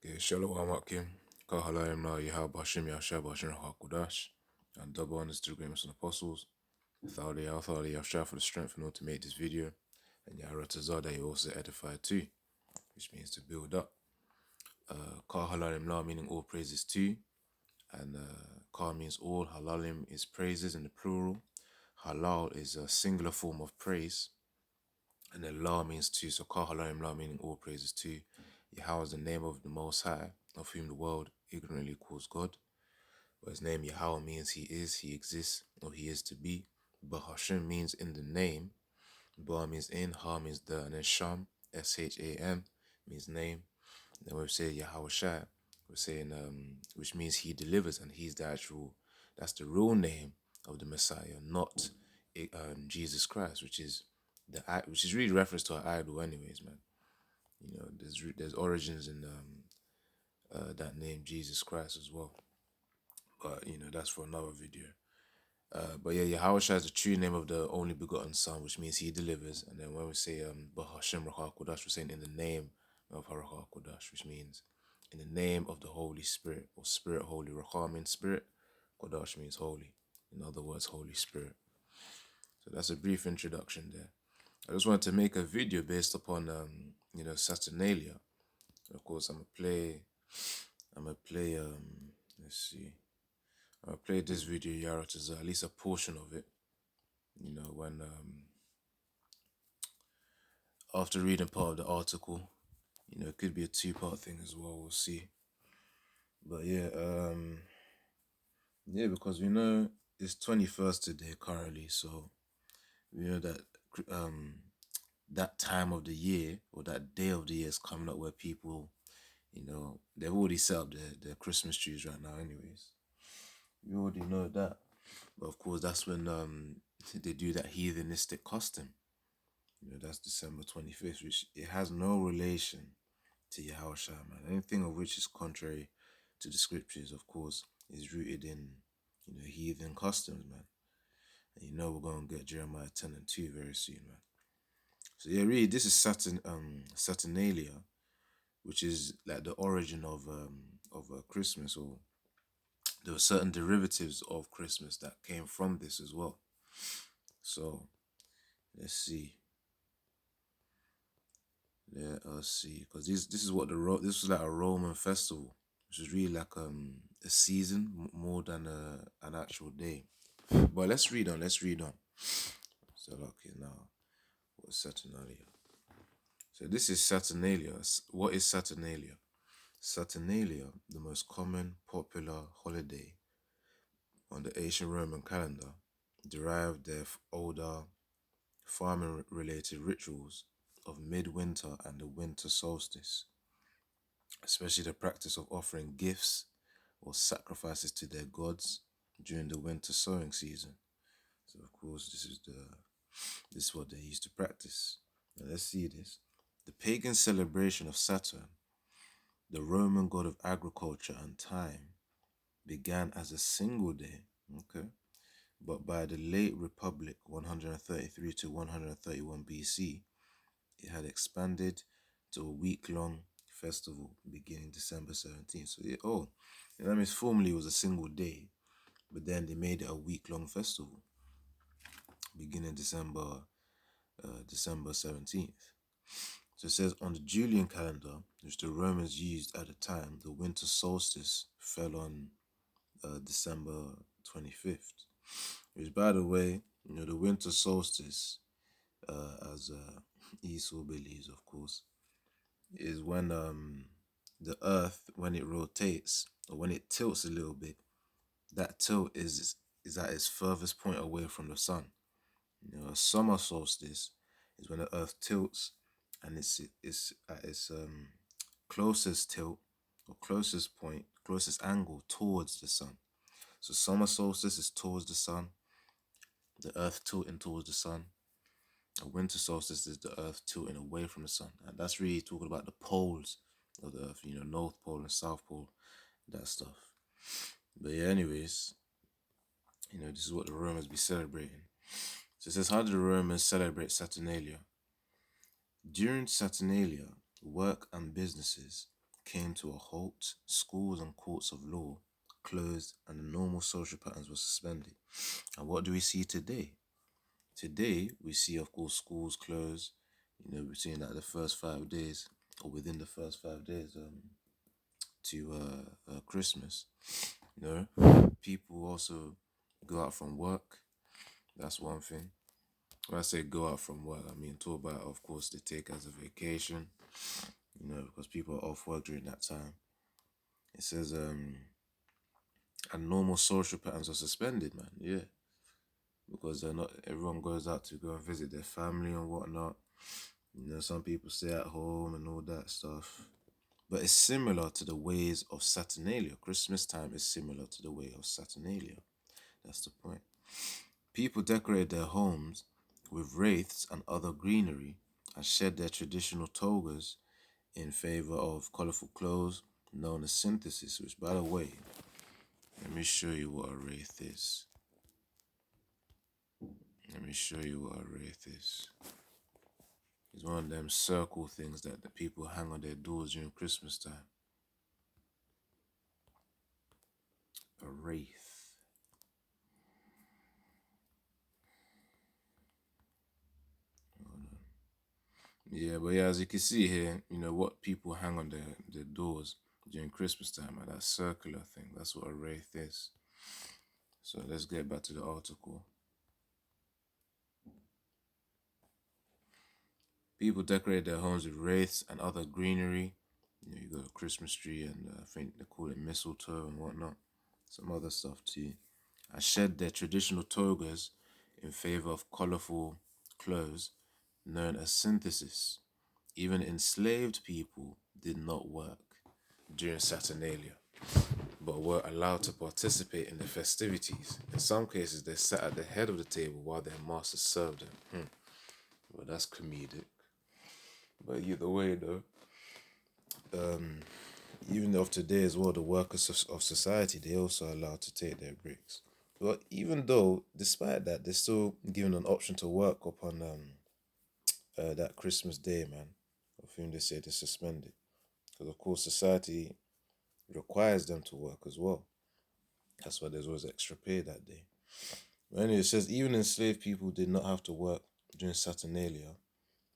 Okay, Shalom Akim, Kahalayim Na Yahab Hashim Yashab Hashim Hakudash, and double honors to the greatest and apostles. Thali Yashab for the strength in order to make this video, and Yaharatazar that you also edify too, which means to build up. Kahalayim La meaning all praises too, and Ka means all, Halalim is praises in the plural, Halal is a singular form of praise, and then La means two, so Ka Halalim La meaning all praises too. Yahweh is the name of the Most High, of whom the world ignorantly calls God. But his name Yahweh means he is, he exists, or he is to be. But Hashem means in the name. Ba means in, Ha means the, and then Sham, S-H-A-M, means name. And then we say Yahweh Shai, we're saying, which means he delivers, and he's the actual, that's the real name of the Messiah, not Jesus Christ, which is really reference to an idol anyways, man. You know, there's origins in that name Jesus Christ as well, but you know that's for another video. But yeah, Yahweh Shai is the true name of the only begotten Son, which means he delivers. And then when we say Bahashem Rakha Kodash, we're saying in the name of Harakha Kodash, which means in the name of the Holy Spirit, or Spirit Holy. Rakha means spirit, Kodash means holy. In other words, Holy Spirit. So that's a brief introduction there. I just wanted to make a video based upon you know, Saturnalia. Of course, I'm gonna play let's see. I'll play this video Yaratazar, at least a portion of it. You know, when after reading part of the article, you know, it could be a two-part thing as well, we'll see. But yeah, yeah, because we know it's 21st today currently, so we know that that time of the year, or that day of the year, is coming up where people, you know, they've already set up their Christmas trees right now anyways. We already know that. But of course, that's when they do that heathenistic custom. You know, that's December 25th, which it has no relation to Yahweh Shai, man. Anything of which is contrary to the scriptures, of course, is rooted in, you know, heathen customs, man. And you know we're going to get Jeremiah 10 and 2 very soon, man. So yeah, really, this is Saturnalia, which is like the origin of Christmas, or there were certain derivatives of Christmas that came from this as well. So let's see. Let us see, because this is what this was like a Roman festival, which is really like a season more than an actual day. But let's read on. So okay, now what's Saturnalia? So this is Saturnalia. What is Saturnalia? Saturnalia, the most common popular holiday on the ancient Roman calendar, derived their older farming-related rituals of midwinter and the winter solstice, especially the practice of offering gifts or sacrifices to their gods during the winter sowing season. So of course this is what they used to practice. Now let's see this. The pagan celebration of Saturn, the Roman god of agriculture and time, began as a single day, okay? But by the late Republic, 133 to 131 BC, it had expanded to a week-long festival beginning December 17th. So, that means formerly it was a single day, but then they made it a week-long festival beginning December 17th. So it says on the Julian calendar, which the Romans used at the time, the winter solstice fell on December 25th. Which, by the way, you know, the winter solstice, as Esau believes, of course, is when the Earth, when it rotates or when it tilts a little bit, that tilt is at its furthest point away from the sun. You know, a summer solstice is when the Earth tilts and it's at its closest tilt or closest point, closest angle towards the sun. So summer solstice is towards the sun, the Earth tilting towards the sun. A winter solstice is the Earth tilting away from the sun. And that's really talking about the poles of the Earth, you know, North Pole and South Pole, that stuff. But yeah, anyways, you know, this is what the Romans be celebrating. So it says, how do the Romans celebrate Saturnalia? During Saturnalia, work and businesses came to a halt, schools and courts of law closed, and the normal social patterns were suspended. And what do we see today? Today, we see, of course, schools closed, between like the first 5 days, or within the first 5 days to Christmas. People also go out from work. That's one thing. When I say go out from work, I mean talk about, of course, they take as a vacation, because people are off work during that time. It says, and normal social patterns are suspended, man. Yeah, because they're not. Everyone goes out to go and visit their family and whatnot. Some people stay at home and all that stuff. But it's similar to the ways of Saturnalia. Christmas time is similar to the way of Saturnalia. That's the point. People decorate their homes with wreaths and other greenery and shed their traditional togas in favor of colorful clothes known as synthesis, which, by the way, let me show you what a wreath is. Let me show you what a wreath is. It's one of them circle things that the people hang on their doors during Christmas time. A wreath. Yeah, but yeah, as you can see here, what people hang on their doors during Christmas time, and that circular thing, that's what a wreath is. So let's get back to the article. People decorate their homes with wreaths and other greenery. You got a Christmas tree, and I think they call it mistletoe and whatnot. Some other stuff too. And shed their traditional togas in favor of colorful clothes known as synthesis. Even enslaved people did not work during Saturnalia, but were allowed to participate in the festivities. In some cases, they sat at the head of the table while their masters served them. Well, that's comedic. But either way, though, even of today as well, the workers of society, they also are allowed to take their breaks. But even though, despite that, they're still given an option to work upon that Christmas day, man, of whom they say they're suspended. Because, of course, society requires them to work as well. That's why there's always extra pay that day. But anyway, it says even enslaved people did not have to work during Saturnalia,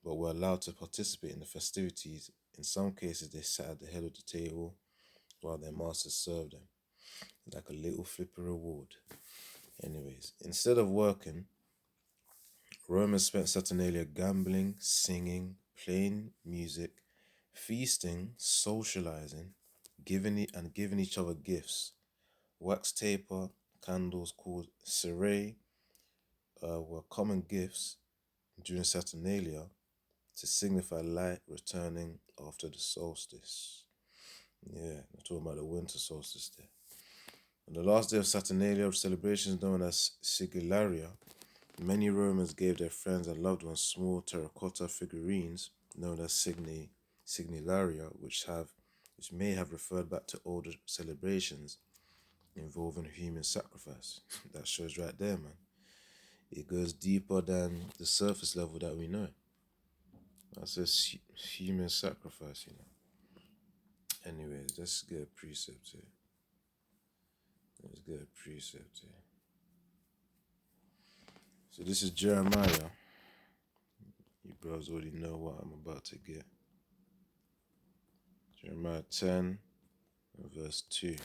but were allowed to participate in the festivities. In some cases, they sat at the head of the table while their masters served them, like a little flipper reward. Anyways, instead of working, Romans spent Saturnalia gambling, singing, playing music, feasting, socializing, giving each other gifts. Wax taper, candles called cerae, were common gifts during Saturnalia to signify light returning after the solstice. Yeah, we're talking about the winter solstice there. On the last day of Saturnalia, celebrations known as Sigillaria, many Romans gave their friends and loved ones small terracotta figurines known as signillaria, which may have referred back to older celebrations involving human sacrifice. That shows right there, man. It goes deeper than the surface level that we know. That's a human sacrifice, Anyways, let's get a precept here. So this is Jeremiah. You bros already know what I'm about to get. Jeremiah 10, verse 2.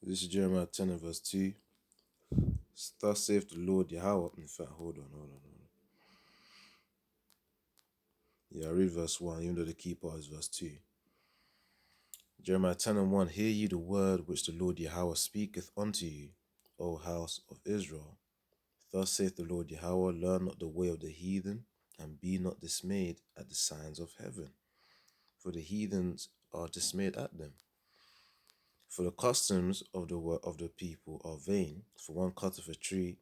This is Jeremiah 10 and verse 2. Thus saith the Lord Yahweh. In fact, hold on. Yeah, I read verse 1, even though the key part is verse 2. Jeremiah 10 and 1. Hear ye the word which the Lord Yahweh speaketh unto you, O house of Israel. Thus saith the Lord Yahweh, learn not the way of the heathen, and be not dismayed at the signs of heaven. For the heathens are dismayed at them. For the customs of the people are vain. For one cutteth a tree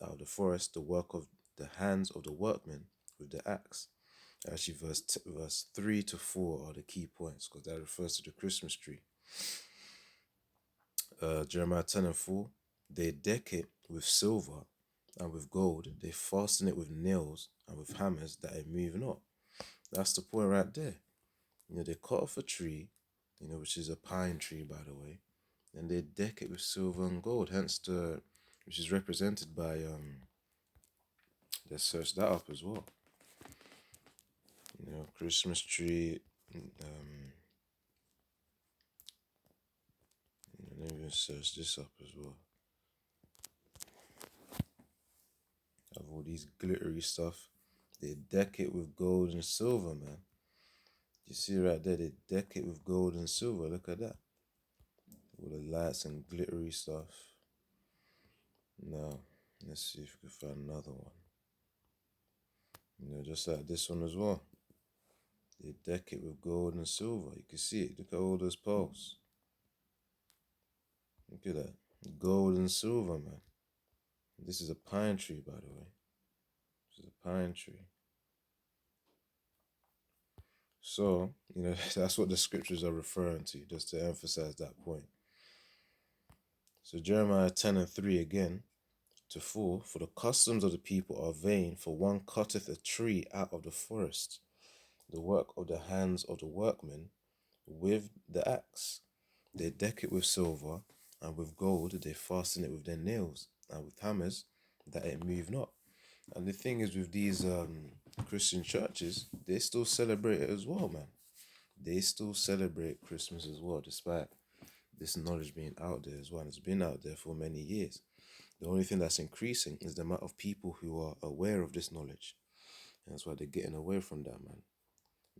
out of the forest, the work of the hands of the workmen with the axe. Actually, verse 3 to 4 are the key points, because that refers to the Christmas tree. Jeremiah 10 and 4. They deck it with silver and with gold. They fasten it with nails and with hammers, that it move not. That's the point right there. They cut off a tree, which is a pine tree, by the way, and they deck it with silver and gold, hence which is represented by, let's search that up as well. Christmas tree, let me search this up as well. Have all these glittery stuff. They deck it with gold and silver, man. You see right there, they deck it with gold and silver. Look at that. All the lights and glittery stuff. Now, let's see if we can find another one. Just like this one as well. They deck it with gold and silver. You can see it. Look at all those poles. Look at that. Gold and silver, man. This is a pine tree, by the way. This is a pine tree. So, that's what the scriptures are referring to, just to emphasize that point. So Jeremiah 10:3 again, to 4, for the customs of the people are vain, for one cutteth a tree out of the forest, the work of the hands of the workmen, with the axe. They deck it with silver, and with gold they fasten it with their nails, and with hammers, that it move not. And the thing is, with these Christian churches, they still celebrate it as well, man. They still celebrate Christmas as well, despite this knowledge being out there as well. And it's been out there for many years. The only thing that's increasing is the amount of people who are aware of this knowledge. And that's why they're getting away from that, man.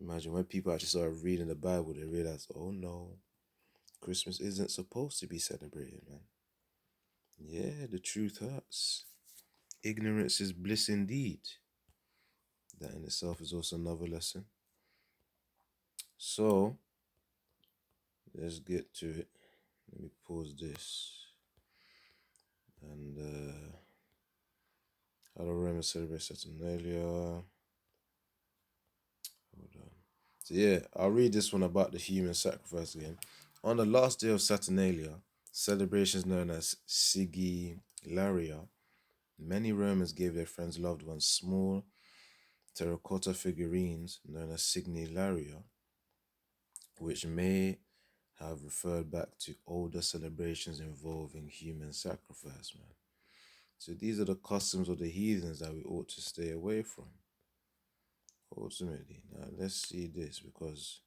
Imagine when people actually start reading the Bible, they realize, oh no, Christmas isn't supposed to be celebrated, man. Yeah, the truth hurts. Ignorance is bliss indeed. That in itself is also another lesson. So, let's get to it. Let me pause this. And how the Romans celebrate Saturnalia. Hold on. So yeah, I'll read this one about the human sacrifice again. On the last day of Saturnalia, celebrations known as Sigillaria, many Romans gave their friends, loved ones, small terracotta figurines known as Signillaria, which may have referred back to older celebrations involving human sacrifice, man. So these are the customs of the heathens that we ought to stay away from. Ultimately, now let's see this, because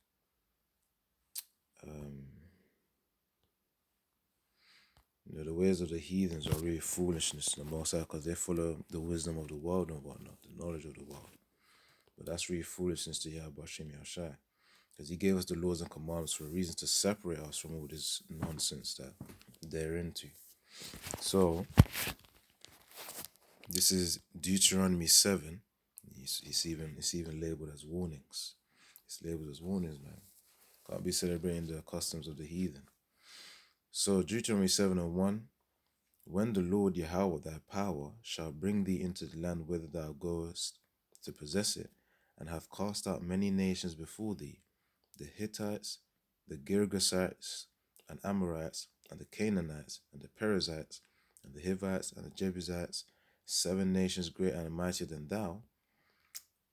the ways of the heathens are really foolishness in the Most High, because they follow the wisdom of the world and whatnot, the knowledge of the world. But that's really foolishness to Yahweh Hashem Yahshai, because he gave us the laws and commandments for a reason, to separate us from all this nonsense that they're into. So, this is Deuteronomy 7. It's even labeled as warnings. It's labeled as warnings, man. Can't be celebrating the customs of the heathen. So Deuteronomy 7:1, when the Lord Yahweh thy power shall bring thee into the land whither thou goest to possess it, and hath cast out many nations before thee, the Hittites, the Girgasites, and Amorites, and the Canaanites, and the Perizzites, and the Hivites, and the Jebusites, 7 nations greater and mightier than thou,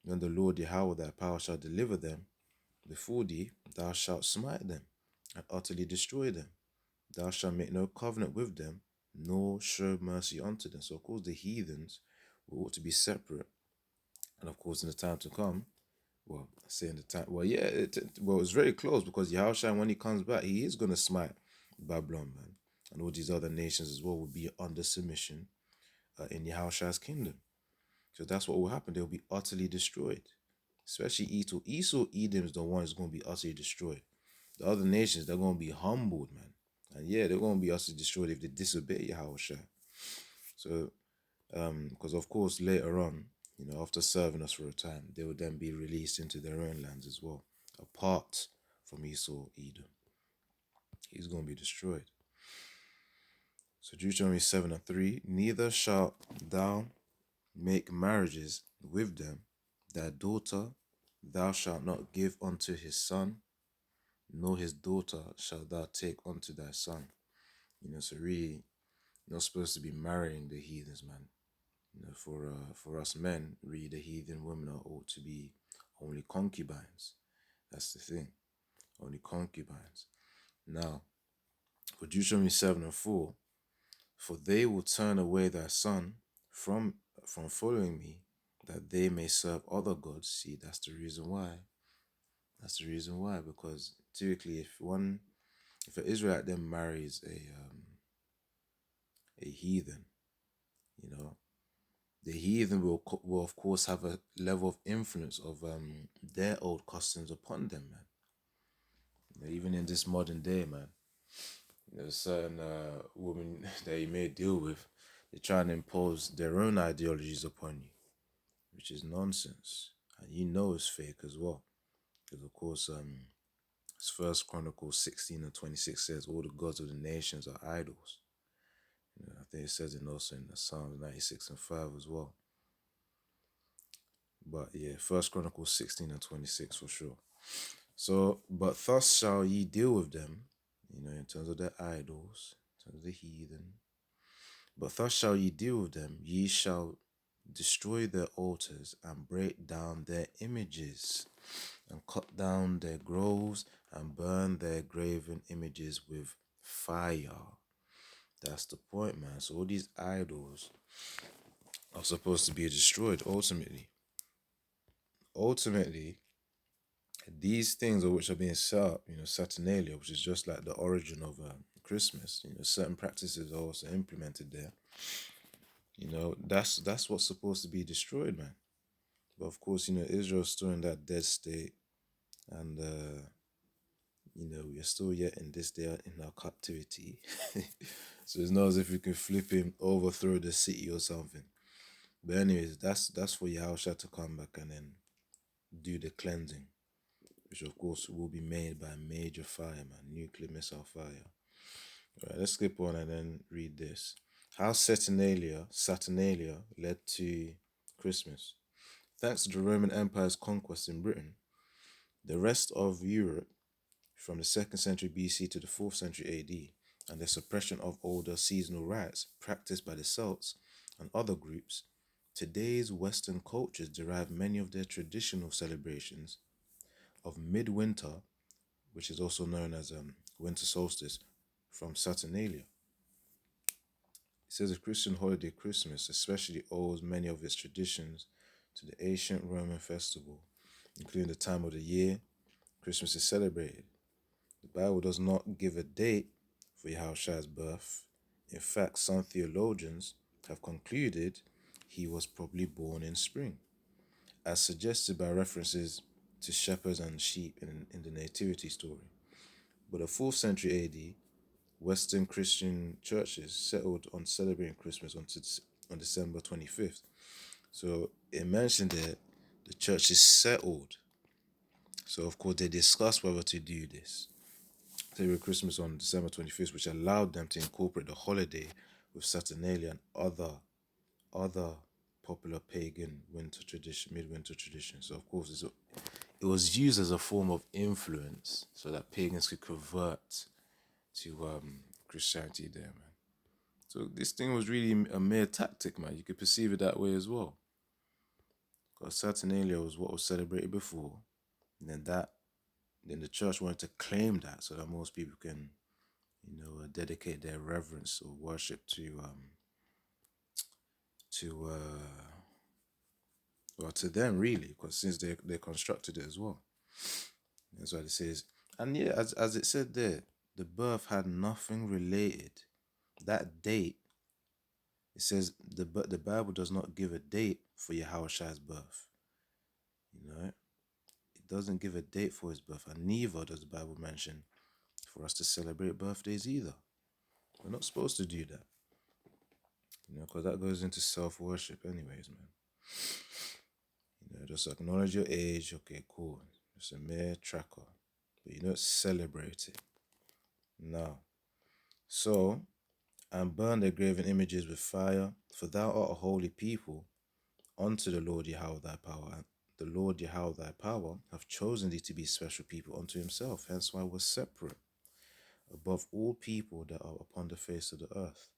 when the Lord Yahweh thy power shall deliver them before thee, thou shalt smite them, and utterly destroy them. Thou shalt make no covenant with them, nor show mercy unto them. So of course the heathens ought to be separate. And of course in the time to come, well, I say in the time, well, yeah, it's very close, because Yahushua, when he comes back, he is going to smite Babylon, man. And all these other nations as well will be under submission in Yahushua's kingdom. So that's what will happen. They'll be utterly destroyed. Especially Esau, Edom is the one who's going to be utterly destroyed. The other nations, they're going to be humbled, man. And yeah, they're going to be utterly destroyed if they disobey Yahushua. So, because of course later on, after serving us for a time, they will then be released into their own lands as well, apart from Esau, Edom. He's going to be destroyed. So Deuteronomy 7:3, neither shalt thou make marriages with them, thy daughter thou shalt not give unto his son, nor his daughter shalt thou take unto thy son. So really, you're not supposed to be marrying the heathens, man. For us men, really, the heathen women are ought to be only concubines. That's the thing, only concubines. Now, for Deuteronomy 7:4, for they will turn away thy son from following me, that they may serve other gods. See, that's the reason why. That's the reason why. Because typically, if an Israelite then marries a heathen, you know, the heathen will of course have a level of influence of their old customs upon them, man. Even in this modern day, man, there's certain women that you may deal with, they try and impose their own ideologies upon you, which is nonsense, and you know it's fake as well, because of course as First Chronicles 16:26 says, all the gods of the nations are idols. I think it says it also in the Psalms 96:5 as well. But yeah, First Chronicles 16:26 for sure. So, but thus shall ye deal with them, in terms of their idols, in terms of the heathen. But thus shall ye deal with them, ye shall destroy their altars and break down their images and cut down their groves and burn their graven images with fire. That's the point, man. So all these idols are supposed to be destroyed ultimately. Ultimately, these things which are being set up, Saturnalia, which is just like the origin of Christmas, certain practices are also implemented there. That's what's supposed to be destroyed, man. But of course, Israel's still in that dead state, and we're still yet in this day in our captivity. So it's not as if we can flip him, overthrow the city or something. But anyways, that's for Yahushua to come back and then do the cleansing, which of course will be made by major fire, man, nuclear missile fire. All right, let's skip on and then read this. How Saturnalia led to Christmas. Thanks to the Roman Empire's conquest in Britain, the rest of Europe from the 2nd century BC to the 4th century AD, and the suppression of older seasonal rites practiced by the Celts and other groups, today's Western cultures derive many of their traditional celebrations of midwinter, which is also known as winter solstice, from Saturnalia. It says the Christian holiday Christmas especially owes many of its traditions to the ancient Roman festival, including the time of the year Christmas is celebrated. The Bible does not give a date for Yahushua's birth. In fact, some theologians have concluded he was probably born in spring, as suggested by references to shepherds and sheep in the Nativity story. But the 4th century AD, Western Christian churches settled on celebrating Christmas on December 25th. So it mentioned that the church is settled. So of course they discussed whether to do this. Celebrate Christmas on December 25th, which allowed them to incorporate the holiday with Saturnalia and other popular pagan midwinter traditions. So of course it was used as a form of influence so that pagans could convert to Christianity there, man. So this thing was really a mere tactic, man. You could perceive it that way as well. Because Saturnalia was what was celebrated before, and then the church wanted to claim that so that most people can, dedicate their reverence or worship to them, really, because since they constructed it as well. That's what it says. And yeah, as it said there, the birth had nothing related. That date, it says the Bible does not give a date for Yahushua's birth. It doesn't give a date for his birth, and neither does the Bible mention for us to celebrate birthdays either. We're not supposed to do that, because that goes into self-worship anyways, man. Just acknowledge your age, okay, cool. It's a mere tracker, but you don't celebrate it. No. So, and burn their graven images with fire, for thou art a holy people unto the Lord Yahweh thy power. And the Lord Yahweh thy power hath chosen thee to be special people unto himself. Hence why we're separate above all people that are upon the face of the earth.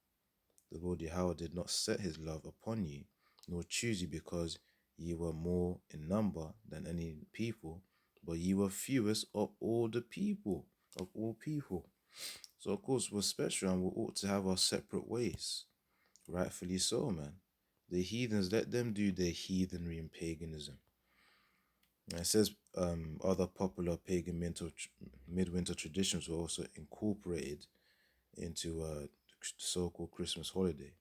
The Lord Yahweh did not set his love upon you, nor choose you, because ye were more in number than any people, but ye were fewest of all the people, of all people. So of course we're special and we ought to have our separate ways. Rightfully so, man. The heathens, let them do their heathenry and paganism. And it says other popular pagan midwinter traditions were also incorporated into the so-called Christmas holiday.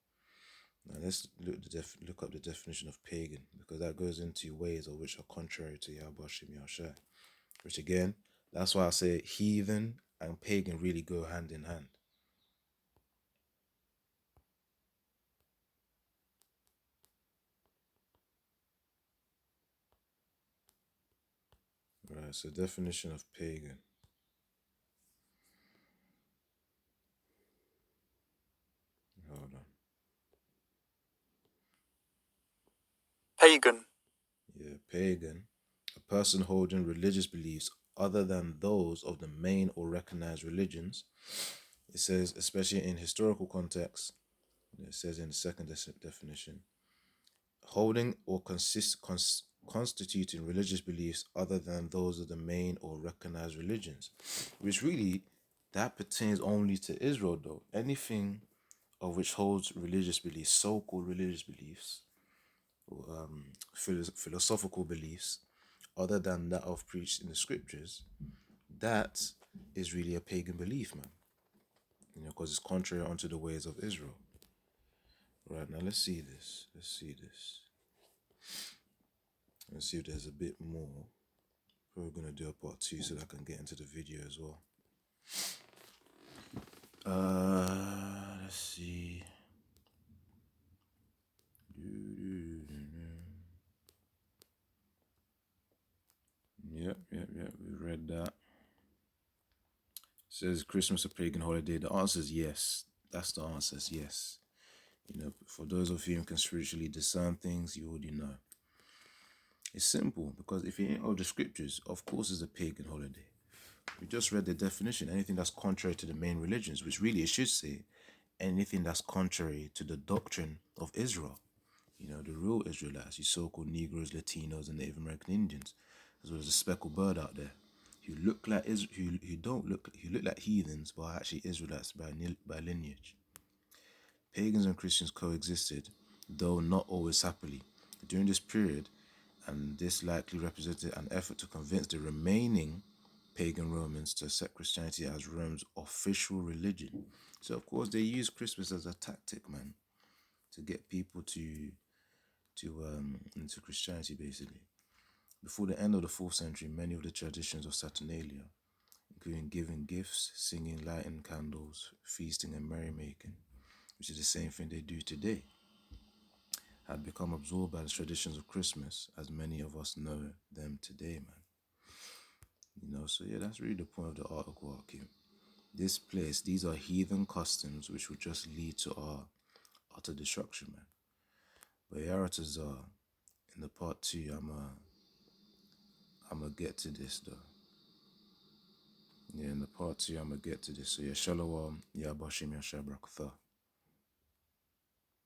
Now let's look up the definition of pagan, because that goes into ways of which are contrary to Yahweh Shem Yahshua. Which again, that's why I say heathen and pagan really go hand in hand. Right, so definition of pagan. Hold on. Pagan. Yeah, pagan. A person holding religious beliefs other than those of the main or recognized religions. It says, especially in historical context, it says in the second definition, holding or constituting religious beliefs other than those of the main or recognized religions, which really that pertains only to Israel, though. Anything of which holds religious beliefs, so-called religious beliefs, philosophical beliefs, other than that of preached in the scriptures, that is really a pagan belief, man. Because it's contrary unto the ways of Israel. Right, now let's see this. Let's see if there's a bit more. We're gonna do a part 2 so that I can get into the video as well. Let's see. Yep. We read that. It says Christmas a pagan holiday. The answer is yes. That's the answer. Is yes. For those of you who can spiritually discern things, you already know. It's simple, because if you ain't of the scriptures, of course it's a pagan holiday. We just read the definition. Anything that's contrary to the main religions, which really it should say anything that's contrary to the doctrine of Israel. The real Israelites, you so-called Negroes, Latinos, and Native American Indians, as well as a speckled bird out there, who look like who look like heathens, but are actually Israelites by lineage. Pagans and Christians coexisted, though not always happily, during this period, and this likely represented an effort to convince the remaining pagan Romans to accept Christianity as Rome's official religion. So of course they used Christmas as a tactic, man, to get people to into Christianity, basically. Before the end of the 4th century, many of the traditions of Saturnalia, including giving gifts, singing, lighting candles, feasting, and merrymaking, which is the same thing they do today, had become absorbed by the traditions of Christmas, as many of us know them today, man. So yeah, that's really the point of the article, Hakeem. These are heathen customs which will just lead to our utter destruction, man. But Yaratazar, in the part 2, I'ma get to this though. Yeah, in the part 2, I'ma get to this. So yeah, Shalom, Yabashim Yashabrakatha.